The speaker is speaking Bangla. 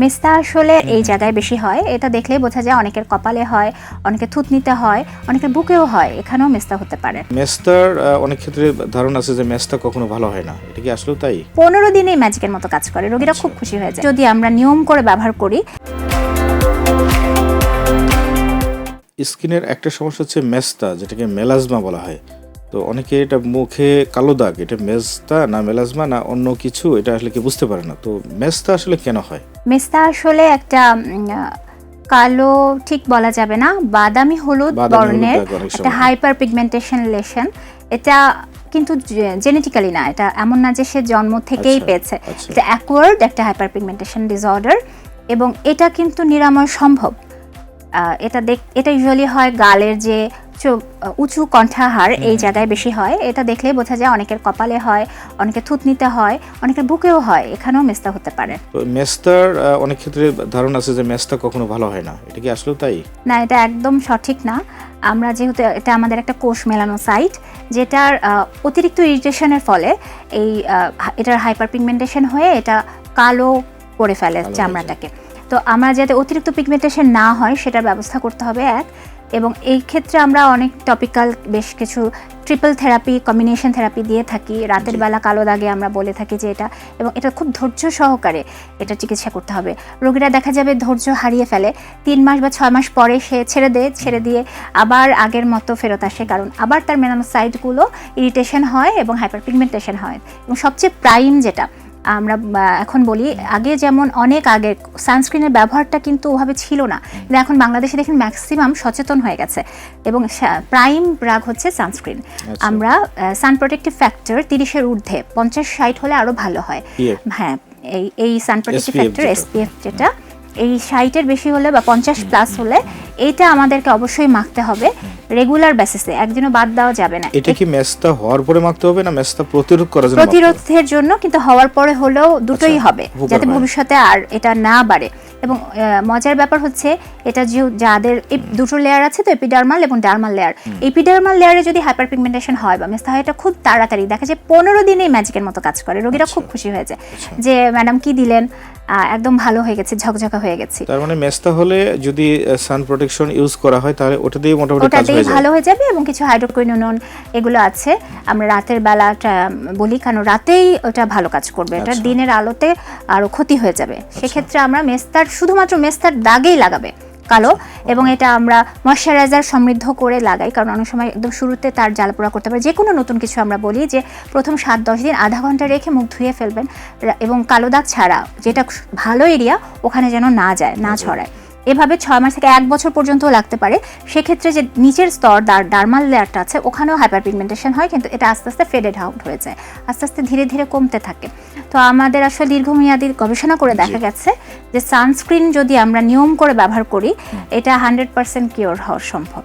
মেস্তা আসলে এই জায়গায় বেশি হয়, এটা দেখলেই বোঝা যায় অনেকের কপালে হয়, অনেকের থুতনিতে হয়, অনেকের বুকেও হয়, এখানেও মেস্তা হতে পারে। মেস্তার অনেক ক্ষেত্রে ধারণা আছে যে মেস্তা কখনো ভালো হয় না, এটা কি আসলেও তাই? 15 দিনেই ম্যাজিকের মতো কাজ করে, রোগীরা খুব খুশি হয়ে যায় যদি আমরা নিয়ম করে ব্যবহার করি। স্কিনের একটা সমস্যা হচ্ছে মেস্তা, যেটাকে মেলাজমা বলা হয়। তো অনেকে এটা মুখে কালো দাগ, এটা মেস্তা না মেলাজমা না অন্য কিছু, এটা আসলে কি বুঝতে পারে না। তো মেস্তা আসলে কেন হয়? মেস্তা আসলে একটা কালো ঠিক বলা যাবে না, বাদামি হলুদ বর্ণের একটা হাইপার পিগমেন্টেশন লেশন। এটা কিন্তু জেনেটিক্যালি না, এটা এমন না যে সে জন্ম থেকেই পেয়েছে। এটা অ্যাকোয়ার্ড একটা হাইপার পিগমেন্টেশন ডিসঅর্ডার এবং এটা কিন্তু নিরাময় সম্ভব। এটা ইউজুয়ালি হয় গালের যে উঁচু কণ্ঠাহার এই জায়গায় বেশি হয়, এটা দেখলেই বোঝা যায় অনেকের কপালে হয়, অনেকের থুতনিতে হয়, অনেকের বুকেও হয়, এখানেও মেস্তা হতে পারে। তো মেস্তার অনেক ক্ষেত্রে ধারণা আছে যে মেস্তা কখনো ভালো হয় না, এটা কি আসলেও তাই? না, এটা একদম সঠিক না। আমরা যেহেতু এটা আমাদের একটা কোষ মেলানোসাইট, যেটার অতিরিক্ত ইরিটেশনের ফলে এটার হাইপার পিগমেন্টেশন হয়ে এটা কালো করে ফেলে চামড়াটাকে। তো আমরা যাতে অতিরিক্ত পিগমেন্টেশন না হয় সেটার ব্যবস্থা করতে হবে এবং এই ক্ষেত্রে আমরা অনেক টপিক্যাল বেশ কিছু ট্রিপল থেরাপি, কম্বিনেশন থেরাপি দিয়ে থাকি। রাতের বেলা কালো দাগে আমরা বলে থাকি যে এটা, এবং এটা খুব ধৈর্য সহকারে এটা চিকিৎসা করতে হবে। রোগীরা দেখা যাবে ধৈর্য হারিয়ে ফেলে, 3 মাস বা 6 মাস পরে সে ছেড়ে দিয়ে আবার আগের মতো ফেরত আসে, কারণ আবার তার মেলানোসাইটগুলো ইরিটেশন হয় এবং হাইপার পিগমেন্টেশন হয়। এবং সবচেয়ে প্রাইম যেটা আমরা এখন বলি, আগে যেমন অনেক আগে সানস্ক্রিনের ব্যবহারটা কিন্তু ওভাবে ছিল না, কিন্তু এখন বাংলাদেশে দেখেন ম্যাক্সিমাম সচেতন হয়ে গেছে এবং প্রাইম ব্রাগ হচ্ছে সানস্ক্রিন। আমরা সান প্রোটেক্টিভ ফ্যাক্টর 30-এর ঊর্ধ্বে, 50-60 হলে আরো ভালো হয়। হ্যাঁ, এই সান প্রোটেক্টিভ ফ্যাক্টর এসপিএফ যেটা এই 60-এর বেশি হলে বা 50+ হলে এইটা আমাদেরকে অবশ্যই মাখতে হবে রেগুলার বেসিসে, একদিনও বাদ দেওয়া যাবে না। এটা কি মেস্তা হওয়ার পরে মাখতে হবে না মেস্তা প্রতিরোধ করার জন্য? প্রতিরোধের জন্য, কিন্তু হওয়ার পরে হলেও দুটোই হবে, যাতে ভবিষ্যতে আর এটা না বাড়ে। এবং মজার ব্যাপার হচ্ছে এটা যাদের এই দুটো লেয়ার আছে, তো এপিডার্মাল এবং ডার্মাল লেয়ার, এপিডার্মাল লেয়ারে যদি হাইপার পিগমেন্টেশন হয় বা মেস্তা হয়, এটা খুব তাড়াতাড়ি দেখা যায় 15 দিনেই ম্যাজিকের মতো কাজ করে, রোগীরা খুব খুশি হয়ে যায় যে ম্যাডাম কি দিলেন, একদম ভালো হয়ে গেছে, ঝকঝকা হয়ে গেছে। তার মানে মেস্তা হলে যদি সান প্রোটেকশন ইউজ করা হয় তাহলে ওটা দিয়ে মোটামুটি কাজ হয়ে যাবে, ভালো হয়ে যাবে। এবং কিছু হাইড্রোকুইনোন এগুলো আছে, আমরা রাতের বেলাটা বলি কারণ রাতেই ওটা ভালো কাজ করবে, এটা দিনের আলোতে আরো ক্ষতি হয়ে যাবে। সেক্ষেত্রে আমরা শুধুমাত্র মেস্তার দাগেই লাগাবে কালো, এবং এটা আমরা ময়শ্চারাইজার সমৃদ্ধ করে লাগাই, কারণ অনেক সময় একদম শুরুতে তার জ্বালাপোড়া করতে পারে। যে কোনো নতুন কিছু আমরা বলি যে প্রথম 7-10 দিন আধা ঘন্টা রেখে মুখ ধুয়ে ফেলবেন, এবং কালো দাগ ছাড়া যেটা ভালো এরিয়া ওখানে যেন না যায়, না ছড়ায়। এভাবে 6 মাস থেকে 1 বছর পর্যন্তও লাগতে পারে। সেক্ষেত্রে যে নিচের স্তর ডার্মাল লেয়ারটা আছে ওখানেও হাইপার পিগমেন্টেশন হয়, কিন্তু এটা আস্তে আস্তে ফেডেড আউট হয়ে যায়, আস্তে আস্তে ধীরে ধীরে কমতে থাকে। তো আমাদের আসলে দীর্ঘমেয়াদী গবেষণা করে দেখা গেছে যে সানস্ক্রিন যদি আমরা নিয়ম করে ব্যবহার করি, এটা 100% কিওর হওয়া সম্ভব।